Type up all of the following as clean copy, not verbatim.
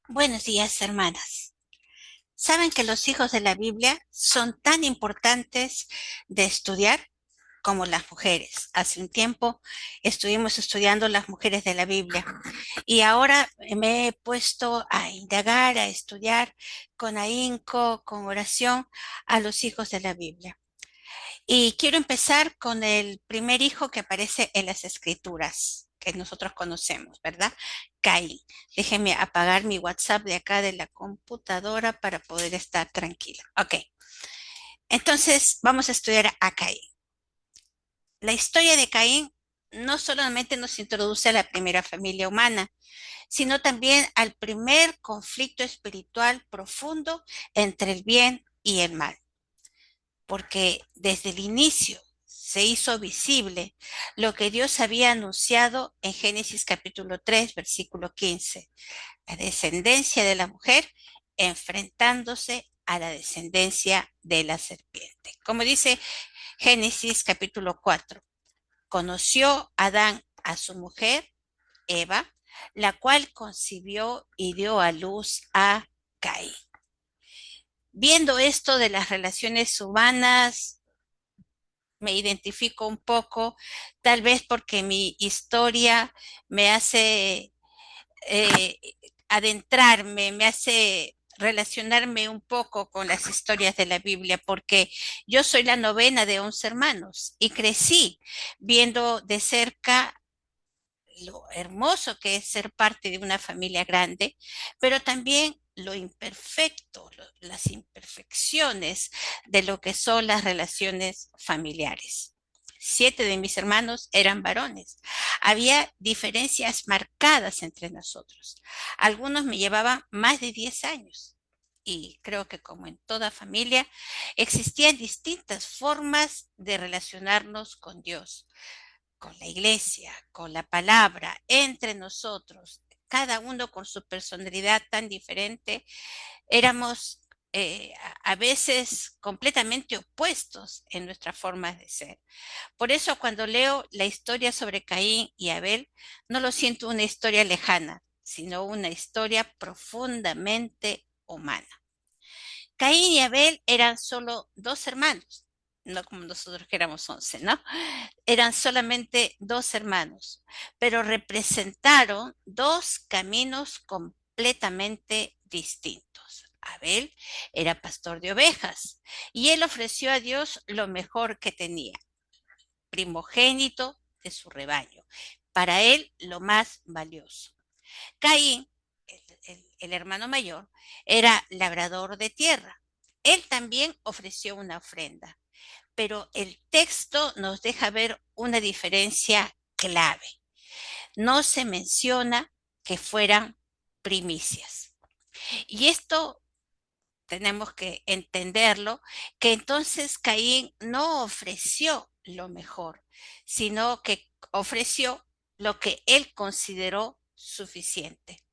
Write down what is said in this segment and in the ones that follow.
Buenos días, hermanas. ¿Saben que los hijos de la Biblia son tan importantes de estudiar como las mujeres? Hace un tiempo estuvimos estudiando las mujeres de la Biblia y ahora me he puesto a indagar, a estudiar con ahínco, con oración a los hijos de la Biblia. Y quiero empezar con el primer hijo que aparece en las escrituras que nosotros conocemos, ¿verdad? Caín. Déjenme apagar mi WhatsApp de acá de la computadora para poder estar tranquila. Ok, entonces vamos a estudiar a Caín. La historia de Caín no solamente nos introduce a la primera familia humana, sino también al primer conflicto espiritual profundo entre el bien y el mal, porque desde el inicio se hizo visible lo que Dios había anunciado en Génesis capítulo 3, versículo 15, la descendencia de la mujer enfrentándose a la descendencia de la serpiente. Como dice Génesis capítulo 4, conoció Adán a su mujer, Eva, la cual concibió y dio a luz a Caín. Viendo esto de las relaciones humanas, me identifico un poco, tal vez porque mi historia me hace eh, adentrarme, me hace relacionarme un poco con las historias de la Biblia, porque yo soy la novena de 11 hermanos y crecí viendo de cerca lo hermoso que es ser parte de una familia grande, pero también lo imperfecto, las imperfecciones de lo que son las relaciones familiares. 7 de mis hermanos eran varones. Había diferencias marcadas entre nosotros. Algunos me llevaban más de 10 años. Y creo que como en toda familia, existían distintas formas de relacionarnos con Dios, con la iglesia, con la palabra, entre nosotros, cada uno con su personalidad tan diferente, éramos a veces completamente opuestos en nuestras formas de ser. Por eso cuando leo la historia sobre Caín y Abel, no lo siento una historia lejana, sino una historia profundamente humana. Caín y Abel eran solo dos hermanos, no como nosotros que éramos 11, ¿no? Eran solamente dos hermanos, pero representaron dos caminos completamente distintos. Abel era pastor de ovejas y él ofreció a Dios lo mejor que tenía, primogénito de su rebaño, para él lo más valioso. Caín, el hermano mayor, era labrador de tierra. Él también ofreció una ofrenda, pero el texto nos deja ver una diferencia clave. No se menciona que fueran primicias. Y esto tenemos que entenderlo, que entonces Caín no ofreció lo mejor, sino que ofreció lo que él consideró suficiente.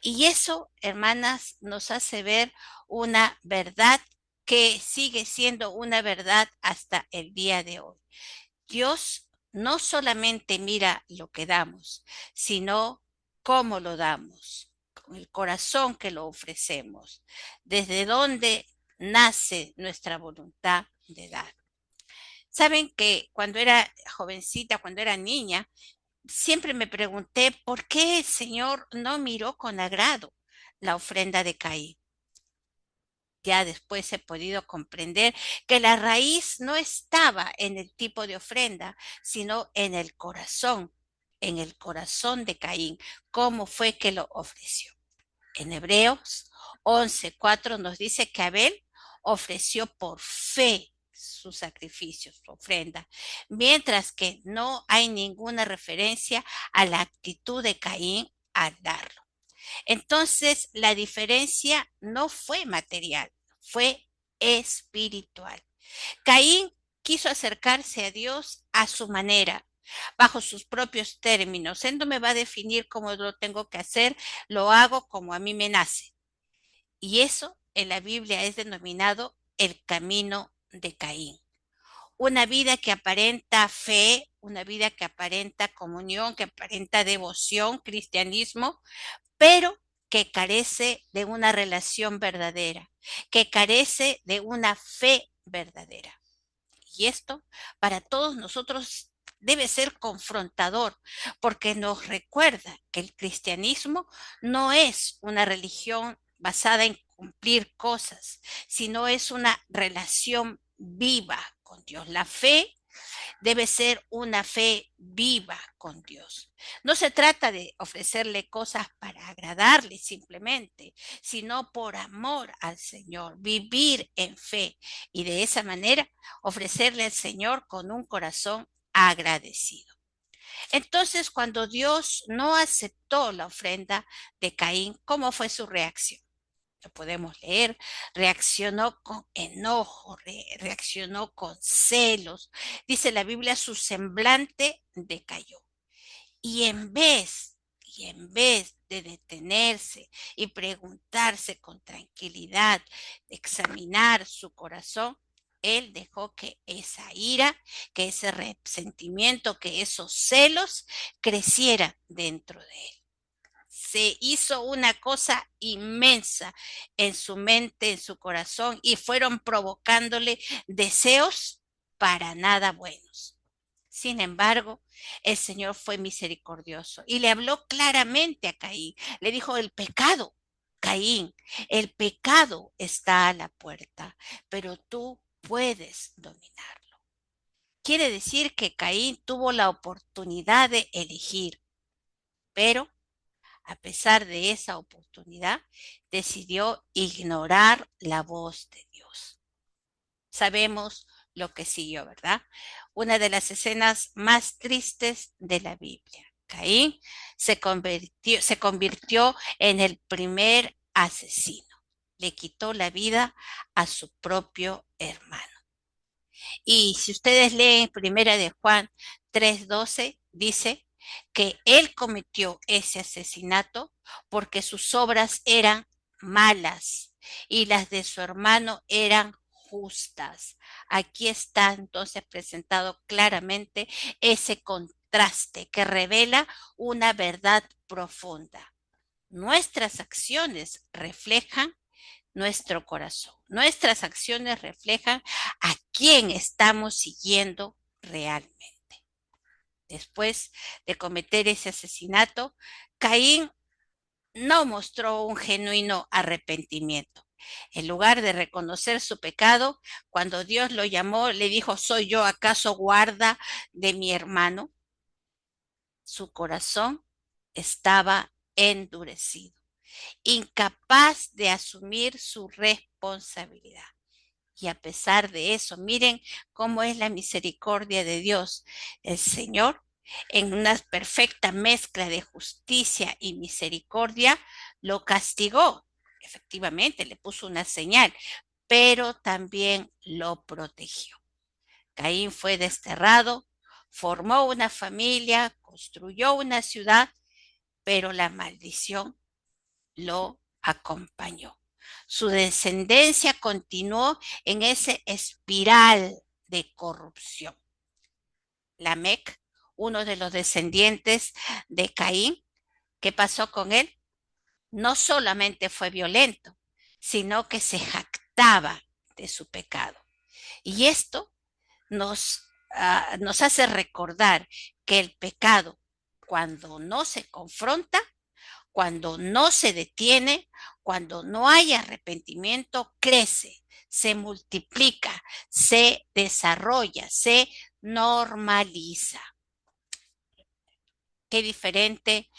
Y eso, hermanas, nos hace ver una verdad que sigue siendo una verdad hasta el día de hoy. Dios no solamente mira lo que damos, sino cómo lo damos, con el corazón que lo ofrecemos, desde dónde nace nuestra voluntad de dar. Saben que cuando era jovencita, cuando era niña, siempre me pregunté por qué el Señor no miró con agrado la ofrenda de Caín. Ya después he podido comprender que la raíz no estaba en el tipo de ofrenda, sino en el corazón de Caín, cómo fue que lo ofreció. En Hebreos 11:4 nos dice que Abel ofreció por fe su sacrificio, su ofrenda, mientras que no hay ninguna referencia a la actitud de Caín al darlo. Entonces, la diferencia no fue material, fue espiritual. Caín quiso acercarse a Dios a su manera, bajo sus propios términos. Él no me va a definir cómo lo tengo que hacer, lo hago como a mí me nace. Y eso en la Biblia es denominado el camino de Caín. Una vida que aparenta fe, una vida que aparenta comunión, que aparenta devoción, cristianismo, pero que carece de una relación verdadera, que carece de una fe verdadera. Y esto para todos nosotros debe ser confrontador, porque nos recuerda que el cristianismo no es una religión basada en cumplir cosas, sino es una relación viva con Dios. La fe debe ser una fe viva con Dios. No se trata de ofrecerle cosas para agradarle simplemente, sino por amor al Señor, vivir en fe y de esa manera ofrecerle al Señor con un corazón agradecido. Entonces, cuando Dios no aceptó la ofrenda de Caín, ¿cómo fue su reacción? Lo podemos leer, reaccionó con enojo, reaccionó con celos. Dice la Biblia, su semblante decayó. Y en vez de detenerse y preguntarse con tranquilidad, de examinar su corazón, él dejó que esa ira, que ese resentimiento, que esos celos crecieran dentro de él. Se hizo una cosa inmensa en su mente, en su corazón, y fueron provocándole deseos para nada buenos. Sin embargo, el Señor fue misericordioso y le habló claramente a Caín. Le dijo, el pecado, Caín, el pecado está a la puerta, pero tú puedes dominarlo. Quiere decir que Caín tuvo la oportunidad de elegir, pero a pesar de esa oportunidad, decidió ignorar la voz de Dios. Sabemos lo que siguió, ¿verdad? Una de las escenas más tristes de la Biblia. Caín se convirtió en el primer asesino. Le quitó la vida a su propio hermano. Y si ustedes leen Primera de Juan 3:12, dice que él cometió ese asesinato porque sus obras eran malas y las de su hermano eran justas. Aquí está entonces presentado claramente ese contraste que revela una verdad profunda. Nuestras acciones reflejan nuestro corazón. Nuestras acciones reflejan a quién estamos siguiendo realmente. Después de cometer ese asesinato, Caín no mostró un genuino arrepentimiento. En lugar de reconocer su pecado, cuando Dios lo llamó, le dijo, ¿soy yo acaso guarda de mi hermano? Su corazón estaba endurecido, incapaz de asumir su responsabilidad. Y a pesar de eso, miren cómo es la misericordia de Dios. El Señor, en una perfecta mezcla de justicia y misericordia, lo castigó. Efectivamente, le puso una señal, pero también lo protegió. Caín fue desterrado, formó una familia, construyó una ciudad, pero la maldición lo acompañó. Su descendencia continuó en ese espiral de corrupción. Lamec, uno de los descendientes de Caín, ¿qué pasó con él? No solamente fue violento, sino que se jactaba de su pecado. Y esto nos hace recordar que el pecado, cuando no se confronta, cuando no se detiene, cuando no hay arrepentimiento, crece, se multiplica, se desarrolla, se normaliza. Qué diferente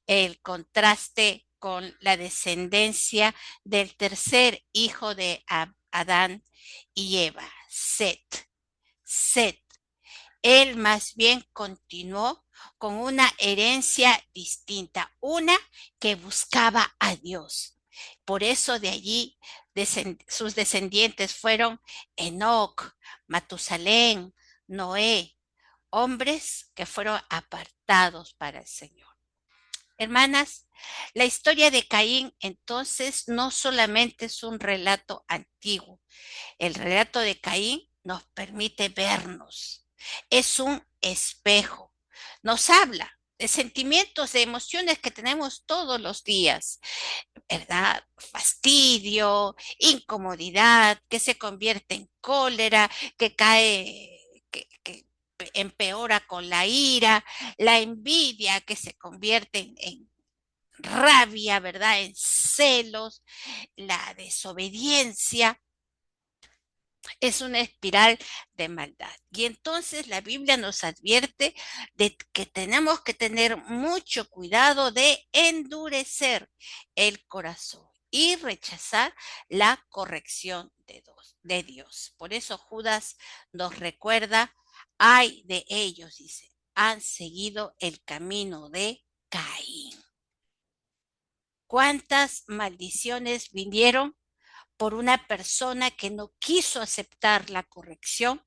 el contraste con la descendencia del tercer hijo de Adán y Eva, Set. Set, él más bien continuó con una herencia distinta, una que buscaba a Dios. Por eso de allí sus descendientes fueron Enoc, Matusalén, Noé, hombres que fueron apartados para el Señor. Hermanas, la historia de Caín entonces no solamente es un relato antiguo, el relato de Caín nos permite vernos. Es un espejo. Nos habla. de sentimientos, de emociones que tenemos todos los días, ¿verdad? Fastidio, incomodidad, que se convierte en cólera, que cae, que empeora con la ira, la envidia que se convierte en rabia, ¿verdad? En celos, la desobediencia. Es una espiral de maldad. Y entonces la Biblia nos advierte de que tenemos que tener mucho cuidado de endurecer el corazón y rechazar la corrección de Dios. Por eso Judas nos recuerda, ay de ellos, dice, han seguido el camino de Caín. ¿Cuántas maldiciones vinieron por una persona que no quiso aceptar la corrección,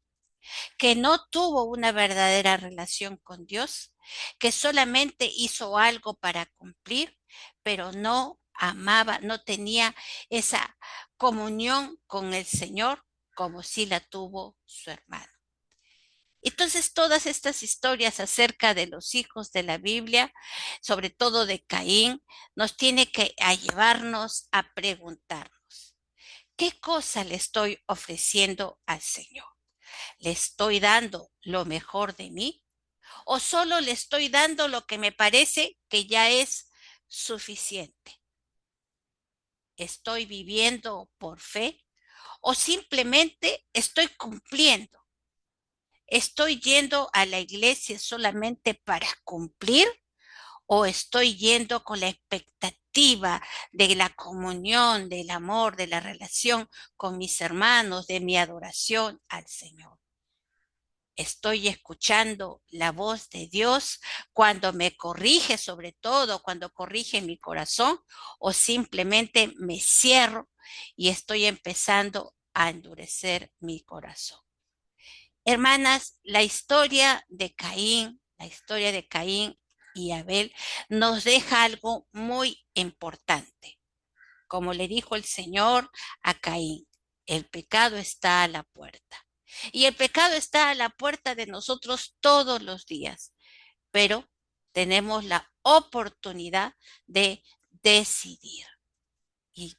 que no tuvo una verdadera relación con Dios, que solamente hizo algo para cumplir, pero no amaba, no tenía esa comunión con el Señor como si la tuvo su hermano? Entonces, todas estas historias acerca de los hijos de la Biblia, sobre todo de Caín, nos tiene que a llevarnos a preguntarnos, ¿qué cosa le estoy ofreciendo al Señor? ¿Le estoy dando lo mejor de mí? ¿O solo le estoy dando lo que me parece que ya es suficiente? ¿Estoy viviendo por fe? ¿O simplemente estoy cumpliendo? ¿Estoy yendo a la iglesia solamente para cumplir? ¿O estoy yendo con la expectativa de la comunión, del amor, de la relación con mis hermanos, de mi adoración al Señor? Estoy escuchando la voz de Dios cuando me corrige, sobre todo cuando corrige mi corazón, o simplemente me cierro y estoy empezando a endurecer mi corazón. Hermanas, la historia de Caín y Abel nos deja algo muy importante. Como le dijo el Señor a Caín, el pecado está a la puerta. Y el pecado está a la puerta de nosotros todos los días, pero tenemos la oportunidad de decidir. Y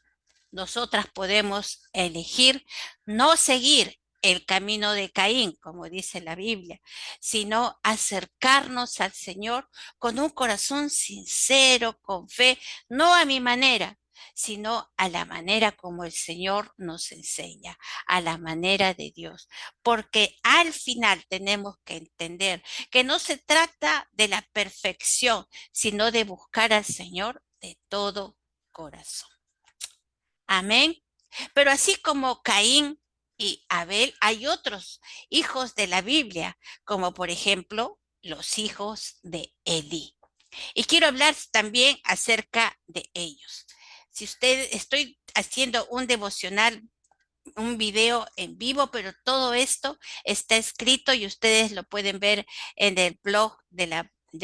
nosotras podemos elegir no seguir el camino de Caín, como dice la Biblia, sino acercarnos al Señor con un corazón sincero, con fe, no a mi manera, sino a la manera como el Señor nos enseña, a la manera de Dios. Porque al final tenemos que entender que no se trata de la perfección, sino de buscar al Señor de todo corazón. Amén. Pero así como Caín y Abel, hay otros hijos de la Biblia, como por ejemplo los hijos de Elí. Y quiero hablar también acerca de ellos. Si usted, estoy haciendo un devocional, un video en vivo, pero todo esto está escrito y ustedes lo pueden ver en el blog de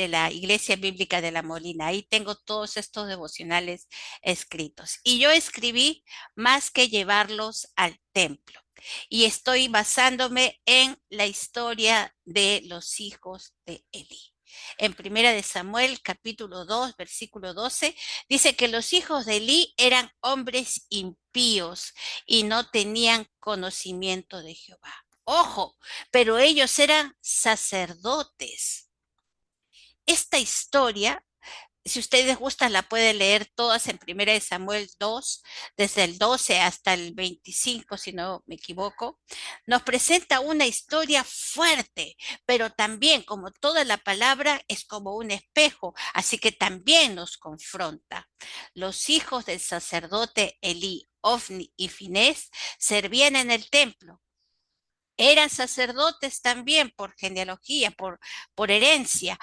la Iglesia Bíblica de La Molina. Ahí tengo todos estos devocionales escritos. Y yo escribí más que llevarlos al templo. Y estoy basándome en la historia de los hijos de Eli. En Primera de Samuel, capítulo 2, versículo 12, dice que los hijos de Eli eran hombres impíos y no tenían conocimiento de Jehová. Ojo, pero ellos eran sacerdotes. Esta historia, si ustedes gustan, la pueden leer todas en Primera de Samuel 2, desde el 12 hasta el 25, si no me equivoco. Nos presenta una historia fuerte, pero también, como toda la palabra, es como un espejo, así que también nos confronta. Los hijos del sacerdote Elí, Ofni y Finés servían en el templo. Eran sacerdotes también por genealogía, por herencia,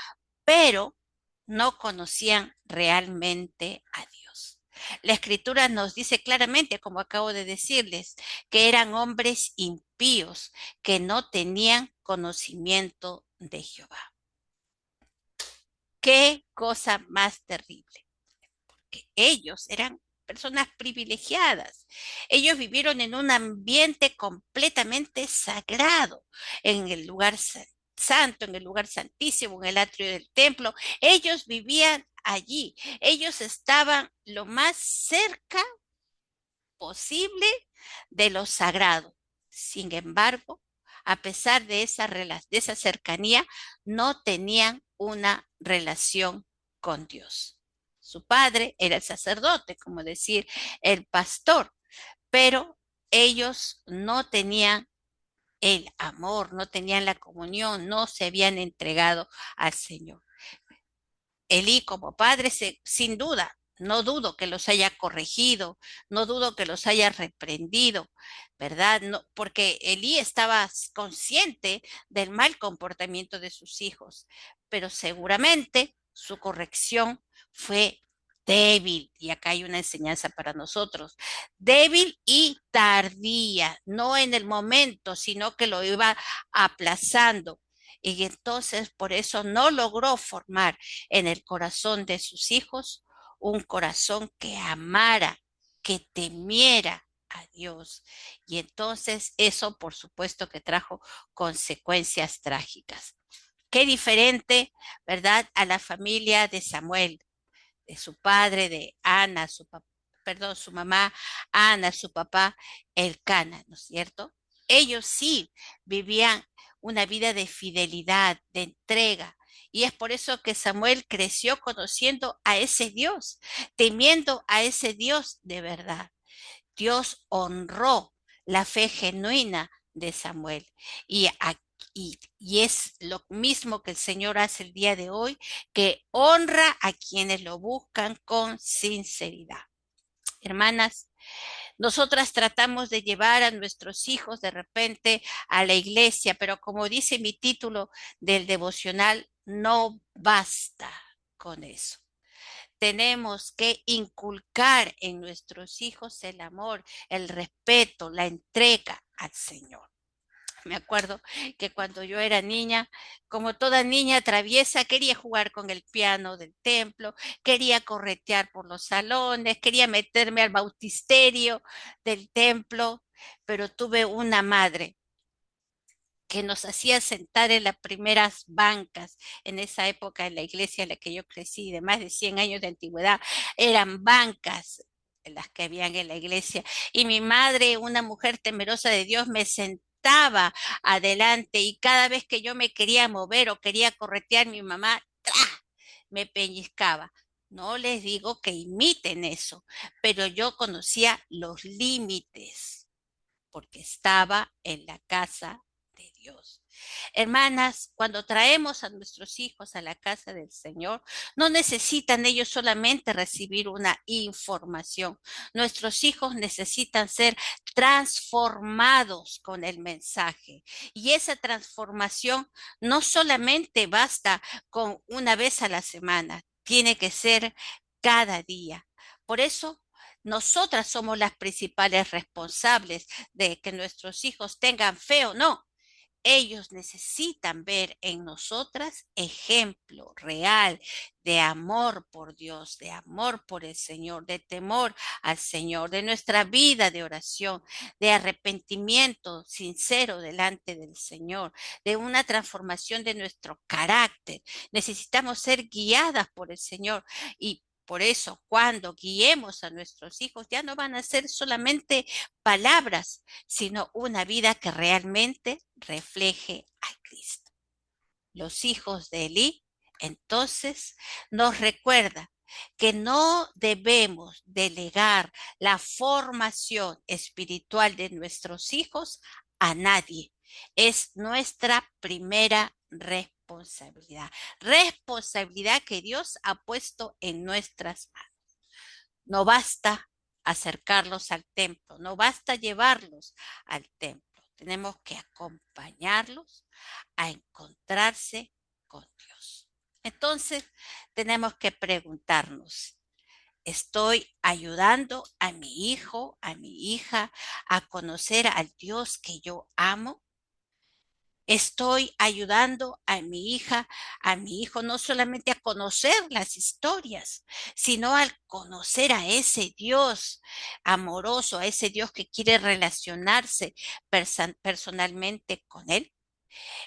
pero no conocían realmente a Dios. La escritura nos dice claramente, como acabo de decirles, que eran hombres impíos, que no tenían conocimiento de Jehová. Qué cosa más terrible, que ellos eran personas privilegiadas. Ellos vivieron en un ambiente completamente sagrado, en el lugar santo. santo, en el lugar santísimo, en el atrio del templo. Ellos vivían allí. Ellos estaban lo más cerca posible de lo sagrado. Sin embargo, a pesar de de esa cercanía, no tenían una relación con Dios. Su padre era el sacerdote, como decir, el pastor, pero ellos no tenían el amor, no tenían la comunión, no se habían entregado al Señor. Elí como padre, sin duda, no dudo que los haya corregido, no dudo que los haya reprendido, ¿verdad? No, porque Elí estaba consciente del mal comportamiento de sus hijos, pero seguramente su corrección fue débil, y acá hay una enseñanza para nosotros, débil y tardía, no en el momento, sino que lo iba aplazando. Y entonces por eso no logró formar en el corazón de sus hijos un corazón que amara, que temiera a Dios. Y entonces eso, por supuesto, que trajo consecuencias trágicas. Qué diferente, ¿verdad?, a la familia de Samuel, de su padre, de Ana, perdón, su mamá Ana, su papá Elcana, ¿no es cierto? Ellos sí vivían una vida de fidelidad, de entrega. Y es por eso que Samuel creció conociendo a ese Dios, temiendo a ese Dios de verdad. Dios honró la fe genuina de Samuel. Y, y es lo mismo que el Señor hace el día de hoy, que honra a quienes lo buscan con sinceridad. Hermanas, nosotras tratamos de llevar a nuestros hijos de repente a la iglesia, pero como dice mi título del devocional, no basta con eso. Tenemos que inculcar en nuestros hijos el amor, el respeto, la entrega al Señor. Me acuerdo que cuando yo era niña, como toda niña traviesa, quería jugar con el piano del templo, quería corretear por los salones, quería meterme al bautisterio del templo, pero tuve una madre que nos hacía sentar en las primeras bancas en esa época en la iglesia en la que yo crecí, de más de 100 años de antigüedad, eran bancas las que habían en la iglesia. Y mi madre, una mujer temerosa de Dios, me sentaba adelante y cada vez que yo me quería mover o quería corretear, mi mamá ¡tra!, me pellizcaba. No les digo que imiten eso, pero yo conocía los límites porque estaba en la casa de Dios. Hermanas, cuando traemos a nuestros hijos a la casa del Señor, no necesitan ellos solamente recibir una información. Nuestros hijos necesitan ser transformados con el mensaje. Y esa transformación no solamente basta con una vez a la semana, tiene que ser cada día. Por eso, nosotras somos las principales responsables de que nuestros hijos tengan fe o no. Ellos necesitan ver en nosotras ejemplo real de amor por Dios, de amor por el Señor, de temor al Señor, de nuestra vida de oración, de arrepentimiento sincero delante del Señor, de una transformación de nuestro carácter. Necesitamos ser guiadas por el Señor y por eso, cuando guiemos a nuestros hijos, ya no van a ser solamente palabras, sino una vida que realmente refleje a Cristo. Los hijos de Elí, entonces, nos recuerda que no debemos delegar la formación espiritual de nuestros hijos a nadie. Es nuestra primera responsabilidad. Responsabilidad que Dios ha puesto en nuestras manos. No basta acercarlos al templo, no basta llevarlos al templo. Tenemos que acompañarlos a encontrarse con Dios. Entonces, tenemos que preguntarnos, ¿estoy ayudando a mi hijo, a mi hija a conocer al Dios que yo amo? Estoy ayudando a mi hija, a mi hijo, no solamente a conocer las historias, sino al conocer a ese Dios amoroso, a ese Dios que quiere relacionarse personalmente con él.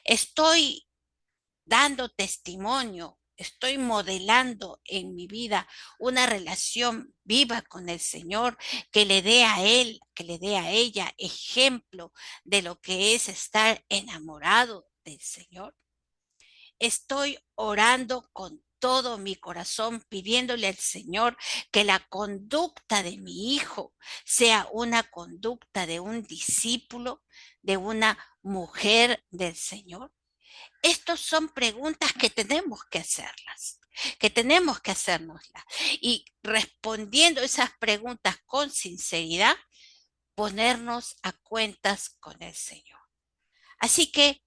Estoy dando testimonio, estoy modelando en mi vida una relación viva con el Señor que le dé a él, que le dé a ella ejemplo de lo que es estar enamorado del Señor. Estoy orando con todo mi corazón, pidiéndole al Señor que la conducta de mi hijo sea una conducta de un discípulo, de una mujer del Señor. Estas son preguntas que tenemos que hacerlas, que tenemos que hacérnoslas. Y respondiendo esas preguntas con sinceridad, ponernos a cuentas con el Señor. Así que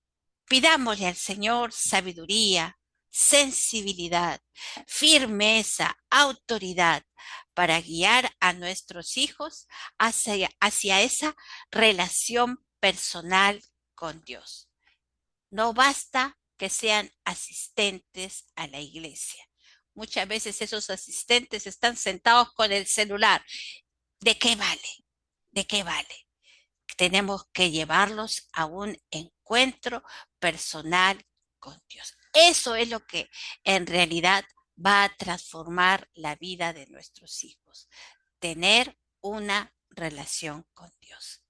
pidámosle al Señor sabiduría, sensibilidad, firmeza, autoridad para guiar a nuestros hijos hacia esa relación personal con Dios. No basta que sean asistentes a la iglesia. Muchas veces esos asistentes están sentados con el celular. ¿De qué vale? ¿De qué vale? Tenemos que llevarlos a un encuentro personal con Dios. Eso es lo que en realidad va a transformar la vida de nuestros hijos. Tener una relación con Dios.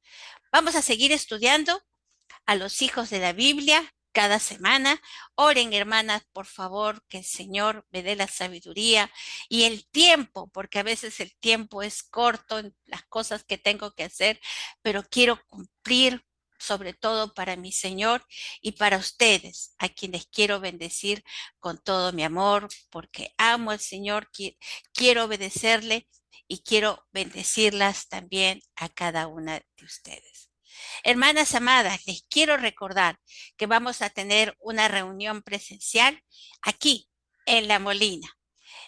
Vamos a seguir estudiando a los hijos de la Biblia cada semana. Oren, hermanas, por favor, que el Señor me dé la sabiduría y el tiempo, porque a veces el tiempo es corto en las cosas que tengo que hacer, pero quiero cumplir sobre todo para mi Señor y para ustedes, a quienes quiero bendecir con todo mi amor, porque amo al Señor, quiero obedecerle y quiero bendecirlas también a cada una de ustedes. Hermanas amadas, les quiero recordar que vamos a tener una reunión presencial aquí en La Molina,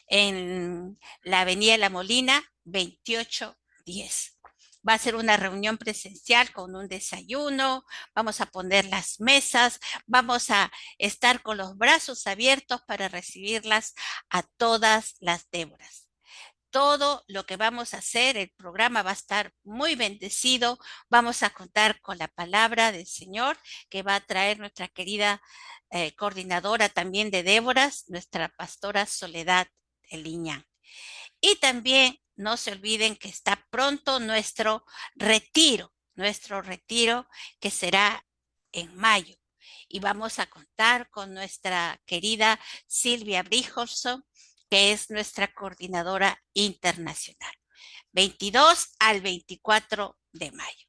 en la Avenida La Molina 2810. Va a ser una reunión presencial con un desayuno, vamos a poner las mesas, vamos a estar con los brazos abiertos para recibirlas a todas las Déboras. Todo lo que vamos a hacer, el programa va a estar muy bendecido. Vamos a contar con la palabra del Señor que va a traer nuestra querida coordinadora también de Déboras, nuestra pastora Soledad Eliña. Y también no se olviden que está pronto nuestro retiro que será en mayo. Y vamos a contar con nuestra querida Silvia Brijolson, que es nuestra coordinadora internacional. 22 al 24 de mayo.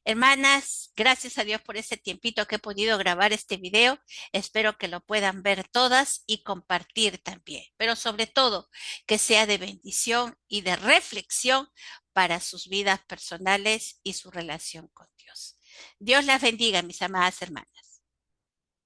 Hermanas, gracias a Dios por este tiempito que he podido grabar este video. Espero que lo puedan ver todas y compartir también. Pero sobre todo, que sea de bendición y de reflexión para sus vidas personales y su relación con Dios. Dios las bendiga, mis amadas hermanas.